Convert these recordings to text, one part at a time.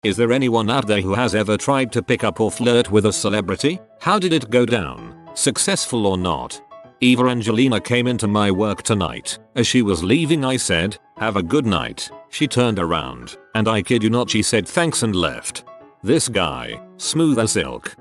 Is there anyone out there who has ever tried to pick up or flirt with a celebrity? How did it go down? Successful or not? Eva Angelina came into my work tonight. As she was leaving I said, "Have a good night." She turned around, and I kid you not she said thanks and left. This guy, smooth as silk.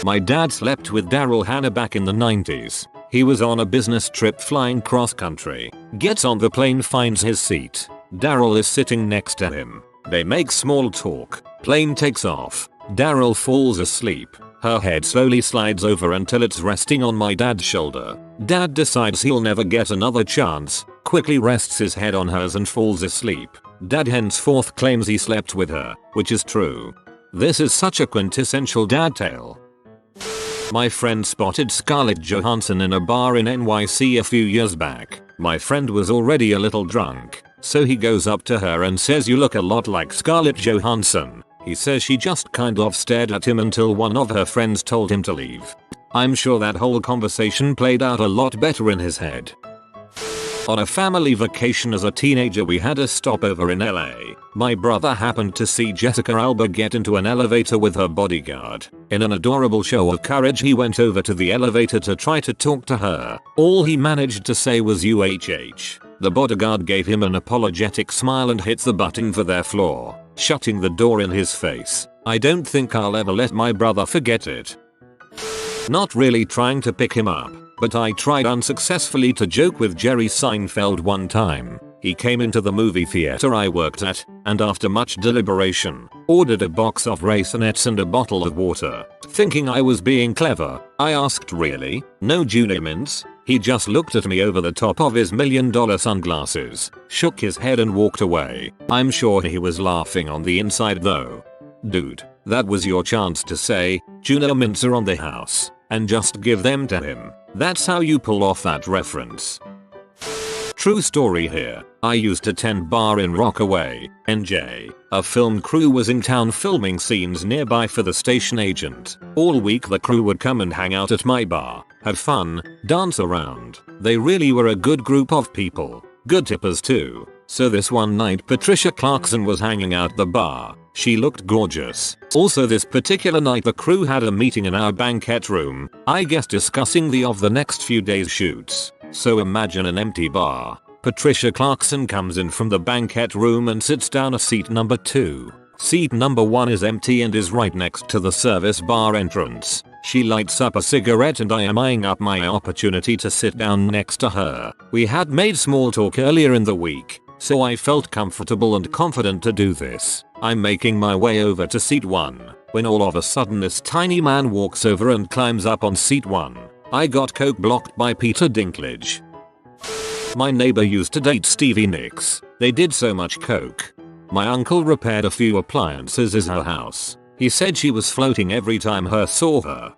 My dad slept with Daryl Hannah back in the 90s. He was on a business trip flying cross country. Gets on the plane, finds his seat. Daryl is sitting next to him. They make small talk. Plane takes off. Daryl falls asleep. Her head slowly slides over until it's resting on my dad's shoulder. Dad decides he'll never get another chance, quickly rests his head on hers and falls asleep. Dad henceforth claims he slept with her, which is true. This is such a quintessential dad tale. My friend spotted Scarlett Johansson in a bar in NYC a few years back. My friend was already a little drunk, so he goes up to her and says, "You look a lot like Scarlett Johansson." He says she just kind of stared at him until one of her friends told him to leave. I'm sure that whole conversation played out a lot better in his head. On a family vacation as a teenager we had a stopover in LA. My brother happened to see Jessica Alba get into an elevator with her bodyguard. In an adorable show of courage he went over to the elevator to try to talk to her. All he managed to say was UHH. The bodyguard gave him an apologetic smile and hit the button for their floor, shutting the door in his face. I don't think I'll ever let my brother forget it. Not really trying to pick him up, but I tried unsuccessfully to joke with Jerry Seinfeld one time. He came into the movie theater I worked at, and after much deliberation, ordered a box of Raisinets and a bottle of water. Thinking I was being clever, I asked, "Really? No Junior Mints?" He just looked at me over the top of his $1 million sunglasses, shook his head and walked away. I'm sure he was laughing on the inside though. Dude, that was your chance to say, "Junior Mints are on the house," and just give them to him. That's how you pull off that reference. True story here. I used to tend bar in Rockaway, NJ. A film crew was in town filming scenes nearby for the station agent. All week the crew would come and hang out at my bar, have fun, dance around. They really were a good group of people. Good tippers too. So this one night Patricia Clarkson was hanging out the bar. She looked gorgeous. Also this particular night the crew had a meeting in our banquet room, I guess discussing the next few days shoots. So imagine an empty bar. Patricia Clarkson comes in from the banquet room and sits down at seat number 2. Seat number 1 is empty and is right next to the service bar entrance. She lights up a cigarette and I am eyeing up my opportunity to sit down next to her. We had made small talk earlier in the week, so I felt comfortable and confident to do this. I'm making my way over to seat 1, when all of a sudden this tiny man walks over and climbs up on seat 1. I got coke blocked by Peter Dinklage. My neighbor used to date Stevie Nicks. They did so much coke. My uncle repaired a few appliances in her house. He said she was floating every time her saw her.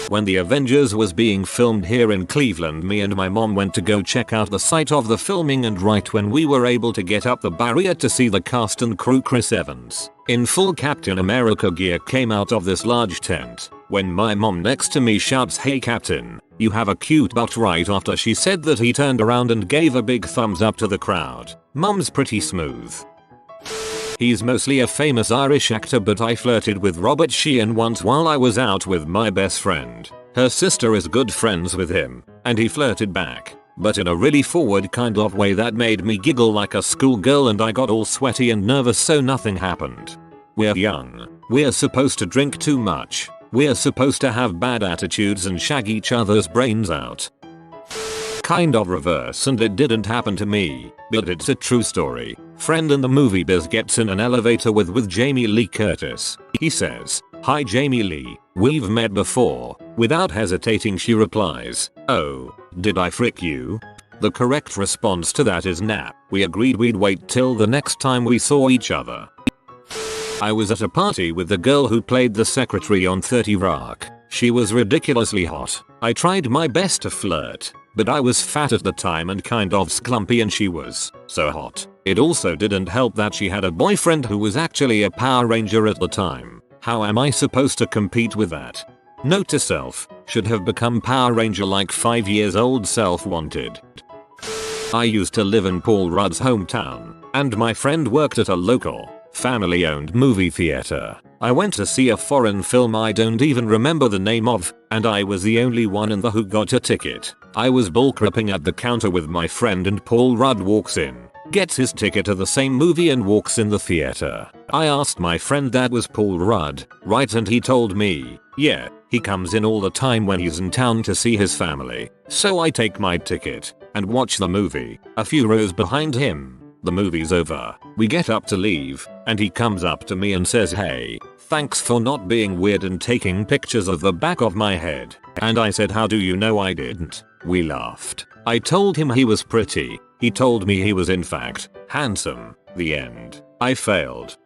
When the Avengers was being filmed here in Cleveland, me and my mom went to go check out the site of the filming, and right when we were able to get up the barrier to see the cast and crew, Chris Evans, in full Captain America gear, came out of this large tent. When my mom next to me shouts, "Hey Captain, you have a cute butt," right after she said that, he turned around and gave a big thumbs up to the crowd. Mom's pretty smooth. He's mostly a famous Irish actor, but I flirted with Robert Sheehan once while I was out with my best friend. Her sister is good friends with him, and he flirted back, but in a really forward kind of way that made me giggle like a schoolgirl, and I got all sweaty and nervous, so nothing happened. We're young. We're supposed to drink too much. We're supposed to have bad attitudes and shag each other's brains out. Kind of reverse, and it didn't happen to me, but it's a true story. Friend in the movie biz gets in an elevator with Jamie Lee Curtis. He says, "Hi Jamie Lee, we've met before." Without hesitating she replies, "Oh, did I frick you?" The correct response to that is nah. We agreed we'd wait till the next time we saw each other. I was at a party with the girl who played the secretary on 30 Rock. She was ridiculously hot. I tried my best to flirt, but I was fat at the time and kind of sklumpy, and she was so hot. It also didn't help that she had a boyfriend who was actually a Power Ranger at the time. How am I supposed to compete with that? Note to self, should have become Power Ranger like 5 years old. Self wanted. I used to live in Paul Rudd's hometown, and my friend worked at a local Family owned movie theater. I went to see a foreign film I don't even remember the name of, and I was the only one in the who got a ticket. I was bullcrapping at the counter with my friend and Paul Rudd walks in, gets his ticket to the same movie and walks in the theater. I asked my friend that was Paul Rudd, right, and he told me, yeah, he comes in all the time when he's in town to see his family. So I take my ticket and watch the movie, a few rows behind him. The movie's over, we get up to leave, and he comes up to me and says, "Hey, thanks for not being weird and taking pictures of the back of my head." And I said, "How do you know I didn't?" We laughed. I told him he was pretty. He told me he was in fact handsome. The end. I failed.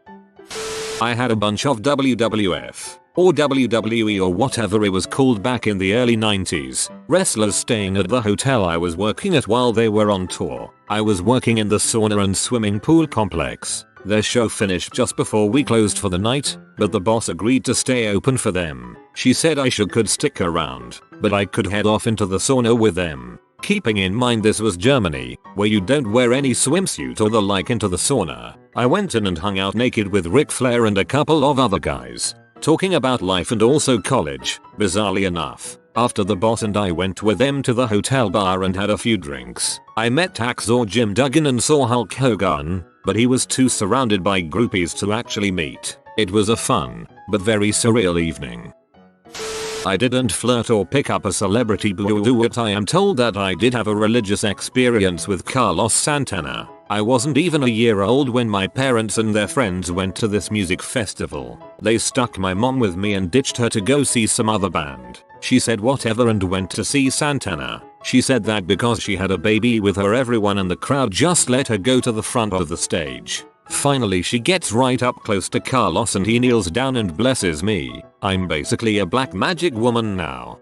I had a bunch of WWF or WWE or whatever it was called back in the early 90s, wrestlers staying at the hotel I was working at while they were on tour. I was working in the sauna and swimming pool complex. Their show finished just before we closed for the night, but the boss agreed to stay open for them. She said I could stick around, but I could head off into the sauna with them. Keeping in mind this was Germany, where you don't wear any swimsuit or the like into the sauna, I went in and hung out naked with Ric Flair and a couple of other guys, talking about life and also college. Bizarrely enough, after the boss and I went with them to the hotel bar and had a few drinks, I met Hacksaw Jim Duggan and saw Hulk Hogan, but he was too surrounded by groupies to actually meet. It was a fun, but very surreal evening. I didn't flirt or pick up a celebrity, but I am told that I did have a religious experience with Carlos Santana. I wasn't even a year old when my parents and their friends went to this music festival. They stuck my mom with me and ditched her to go see some other band. She said whatever and went to see Santana. She said that because she had a baby with her, everyone in the crowd just let her go to the front of the stage. Finally she gets right up close to Carlos and he kneels down and blesses me. I'm basically a black magic woman now.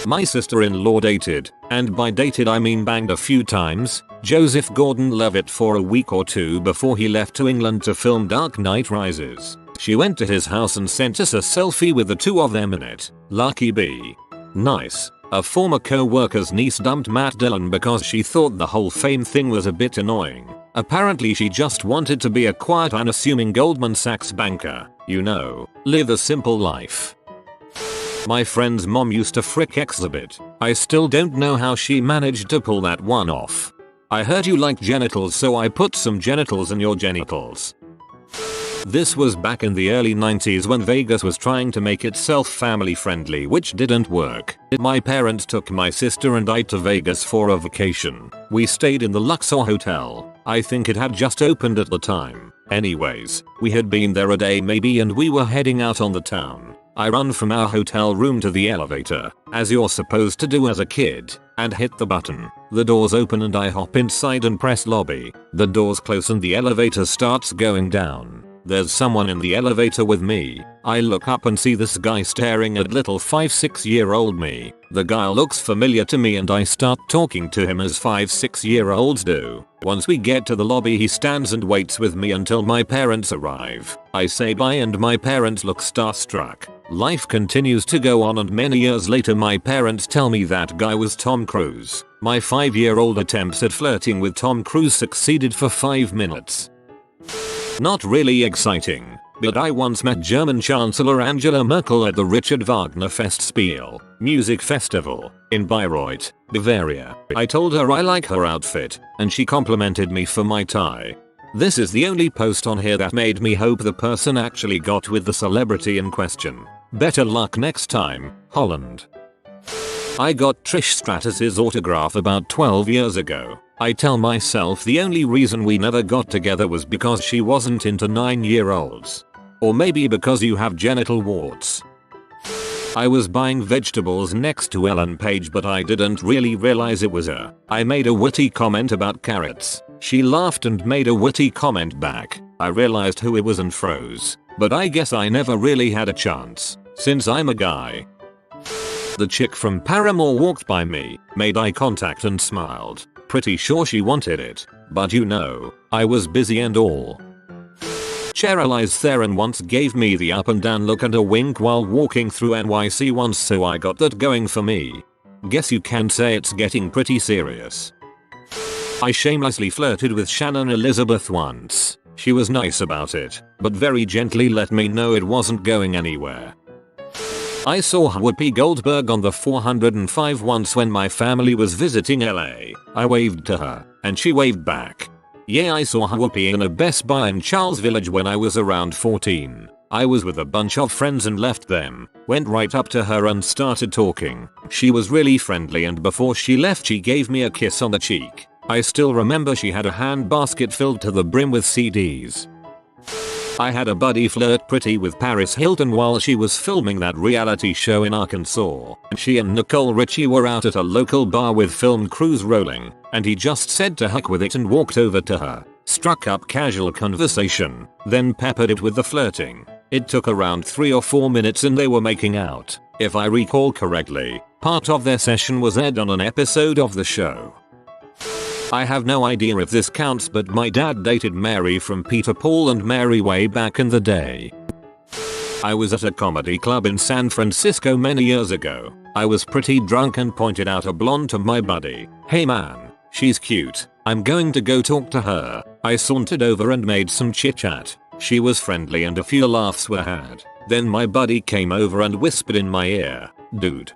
My sister-in-law dated, and by dated I mean banged a few times, Joseph Gordon-Levitt for a week or two before he left to England to film Dark Knight Rises. She went to his house and sent us a selfie with the two of them in it. Lucky bee. Nice. A former co-worker's niece dumped Matt Dillon because she thought the whole fame thing was a bit annoying. Apparently she just wanted to be a quiet unassuming Goldman Sachs banker. You know, live a simple life. My friend's mom used to frick exhibit. I still don't know how she managed to pull that one off. I heard you like genitals, so I put some genitals in your genitals. This was back in the early 90s when Vegas was trying to make itself family friendly, which didn't work. My parents took my sister and I to Vegas for a vacation. We stayed in the Luxor Hotel. I think it had just opened at the time. Anyways, we had been there a day maybe and we were heading out on the town. I run from our hotel room to the elevator, as you're supposed to do as a kid, and hit the button. The doors open and I hop inside and press lobby. The doors close and the elevator starts going down. There's someone in the elevator with me. I look up and see this guy staring at little 5-6-year-old me. The guy looks familiar to me and I start talking to him as 5-6-year-olds do. Once we get to the lobby he stands and waits with me until my parents arrive. I say bye and my parents look starstruck. Life continues to go on and many years later my parents tell me that guy was Tom Cruise. My 5-year-old attempts at flirting with Tom Cruise succeeded for 5 minutes. Not really exciting, but I once met German Chancellor Angela Merkel at the Richard Wagner Festspiel music festival in Bayreuth, Bavaria. I told her I like her outfit, and she complimented me for my tie. This is the only post on here that made me hope the person actually got with the celebrity in question. Better luck next time, Holland. I got Trish Stratus's autograph about 12 years ago. I tell myself the only reason we never got together was because she wasn't into 9-year-olds. Or maybe because you have genital warts. I was buying vegetables next to Ellen Page but I didn't really realize it was her. I made a witty comment about carrots. She laughed and made a witty comment back. I realized who it was and froze. But I guess I never really had a chance, since I'm a guy. The chick from Paramore walked by me, made eye contact and smiled. Pretty sure she wanted it, but you know, I was busy and all. Charlize Theron once gave me the up and down look and a wink while walking through NYC once, so I got that going for me. Guess you can say it's getting pretty serious. I shamelessly flirted with Shannon Elizabeth once. She was nice about it, but very gently let me know it wasn't going anywhere. I saw Whoopi Goldberg on the 405 once when my family was visiting LA. I waved to her, and she waved back. Yeah, I saw Whoopi in a Best Buy in Charles Village when I was around 14. I was with a bunch of friends and left them, went right up to her and started talking. She was really friendly and before she left she gave me a kiss on the cheek. I still remember she had a handbasket filled to the brim with CDs. I had a buddy flirt pretty with Paris Hilton while she was filming that reality show in Arkansas. She and Nicole Richie were out at a local bar with film crews rolling, and he just said to heck with it and walked over to her, struck up casual conversation, then peppered it with the flirting. It took around 3 or 4 minutes and they were making out. If I recall correctly, part of their session was aired on an episode of the show. I have no idea if this counts, but my dad dated Mary from Peter Paul and Mary way back in the day. I was at a comedy club in San Francisco many years ago. I was pretty drunk and pointed out a blonde to my buddy. Hey man, she's cute. I'm going to go talk to her. I sauntered over and made some chit chat. She was friendly and a few laughs were had. Then my buddy came over and whispered in my ear, Dude,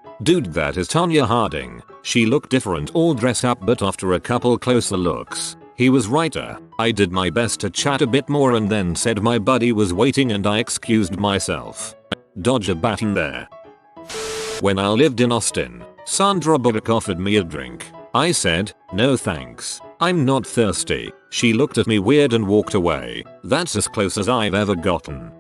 that is Tonya Harding. She looked different all dressed up, but after a couple closer looks, he was right. I did my best to chat a bit more and then said my buddy was waiting and I excused myself. Dodge a baton there. When I lived in Austin, Sandra Bullock offered me a drink. I said, no thanks, I'm not thirsty. She looked at me weird and walked away. That's as close as I've ever gotten.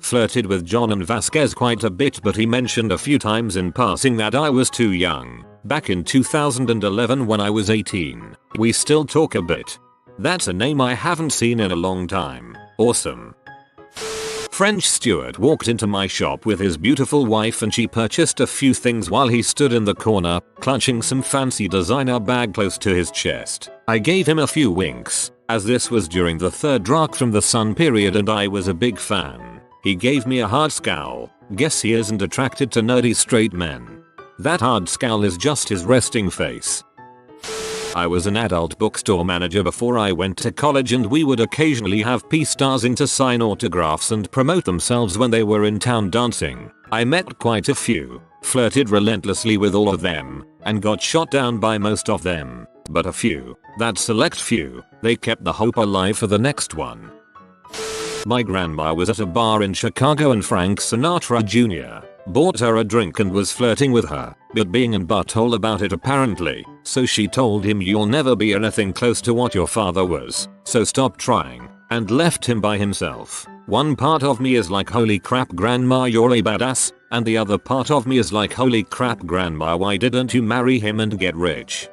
Flirted with John Vasquez quite a bit, but he mentioned a few times in passing that I was too young. Back in 2011 when I was 18. We still talk a bit. That's a name I haven't seen in a long time. Awesome. French Stewart walked into my shop with his beautiful wife and she purchased a few things while he stood in the corner, clutching some fancy designer bag close to his chest. I gave him a few winks, as this was during the third Dark from the Sun period and I was a big fan. He gave me a hard scowl. Guess he isn't attracted to nerdy straight men. That hard scowl is just his resting face. I was an adult bookstore manager before I went to college and we would occasionally have P-stars in to sign autographs and promote themselves when they were in town dancing. I met quite a few, flirted relentlessly with all of them, and got shot down by most of them. But a few, that select few, they kept the hope alive for the next one. My grandma was at a bar in Chicago and Frank Sinatra Jr. bought her a drink and was flirting with her, but being in butthole about it apparently, so she told him you'll never be anything close to what your father was, so stop trying, and left him by himself. One part of me is like holy crap grandma you're a badass, and the other part of me is like holy crap grandma why didn't you marry him and get rich?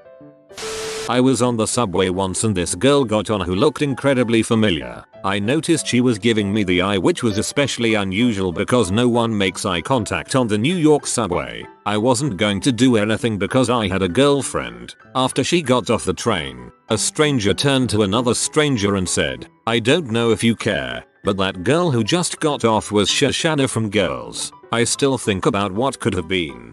I was on the subway once and this girl got on who looked incredibly familiar. I noticed she was giving me the eye, which was especially unusual because no one makes eye contact on the New York subway. I wasn't going to do anything because I had a girlfriend. After she got off the train, a stranger turned to another stranger and said, I don't know if you care, but that girl who just got off was Shoshana from Girls. I still think about what could have been.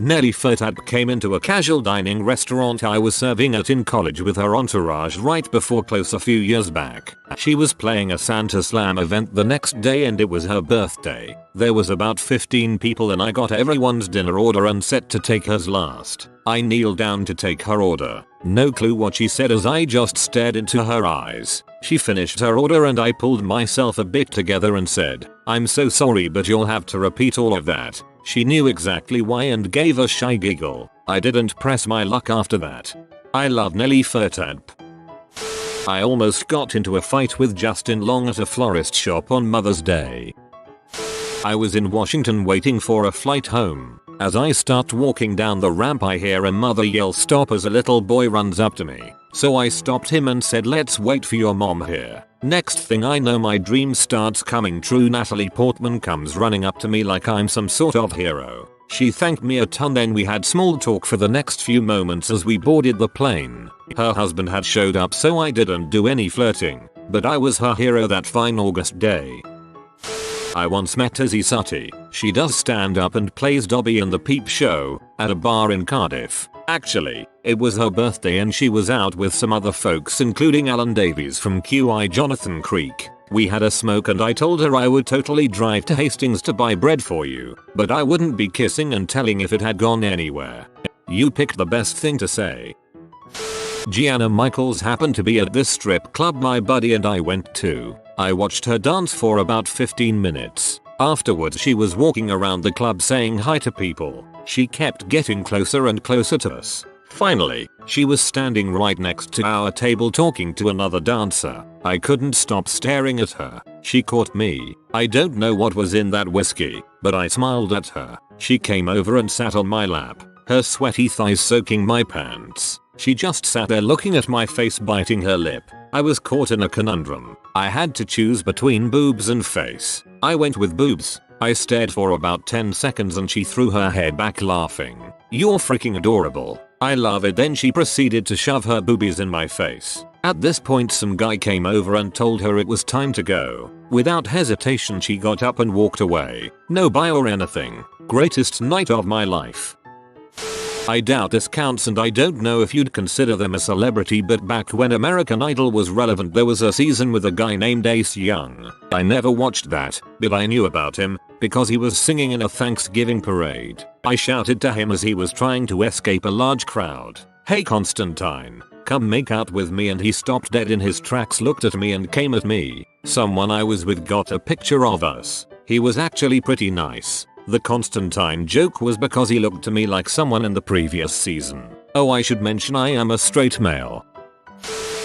Nelly Furtado came into a casual dining restaurant I was serving at in college with her entourage right before close a few years back. She was playing a Santa Slam event the next day and it was her birthday. There was about 15 people and I got everyone's dinner order and set to take hers last. I kneeled down to take her order. No clue what she said as I just stared into her eyes. She finished her order and I pulled myself a bit together and said, I'm so sorry but you'll have to repeat all of that. She knew exactly why and gave a shy giggle. I didn't press my luck after that. I love Nelly Furtado. I almost got into a fight with Justin Long at a florist shop on Mother's Day. I was in Washington waiting for a flight home. As I start walking down the ramp I hear a mother yell stop as a little boy runs up to me. So I stopped him and said let's wait for your mom here. Next thing I know my dream starts coming true. Natalie Portman comes running up to me like I'm some sort of hero. She thanked me a ton, then we had small talk for the next few moments as we boarded the plane. Her husband had showed up so I didn't do any flirting, but I was her hero that fine August day. I once met Izzy Sutty. She does stand up and plays Dobby in the Peep Show at a bar in Cardiff. Actually, It was her birthday and she was out with some other folks including Alan Davies from QI Jonathan Creek. We had a smoke and I told her I would totally drive to Hastings to buy bread for you, but I wouldn't be kissing and telling if it had gone anywhere. You picked the best thing to say. Gianna Michaels happened to be at this strip club my buddy and I went to. I watched her dance for about 15 minutes. Afterwards she was walking around the club saying hi to people. She kept getting closer and closer to us. Finally, she was standing right next to our table talking to another dancer. I couldn't stop staring at her. She caught me. I don't know what was in that whiskey, but I smiled at her. She came over and sat on my lap, her sweaty thighs soaking my pants. She just sat there looking at my face, biting her lip. I was caught in a conundrum. I had to choose between boobs and face. I went with boobs. I stared for about 10 seconds and she threw her head back laughing. "You're freaking adorable. I love it." Then she proceeded to shove her boobies in my face. At this point some guy came over and told her it was time to go. Without hesitation she got up and walked away. No bye or anything. Greatest night of my life. I doubt this counts and I don't know if you'd consider them a celebrity, but back when American Idol was relevant there was a season with a guy named Ace Young. I never watched that, but I knew about him because he was singing in a Thanksgiving parade. I shouted to him as he was trying to escape a large crowd, "Hey Constantine, come make out with me," and he stopped dead in his tracks, looked at me and came at me. Someone I was with got a picture of us. He was actually pretty nice. The Constantine joke was because he looked to me like someone in the previous season. Oh, I should mention I am a straight male.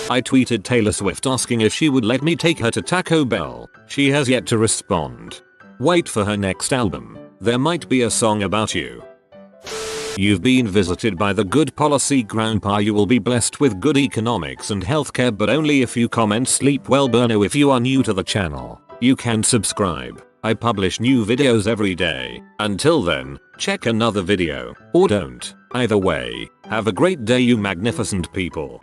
I tweeted Taylor Swift asking if she would let me take her to Taco Bell. She has yet to respond. Wait for her next album. There might be a song about you. You've been visited by the good policy grandpa. You will be blessed with good economics and healthcare, but only if you comment sleep well. Burno. If you are new to the channel, you can subscribe. I publish new videos every day. Until then, check another video, or don't. Either way, have a great day you magnificent people.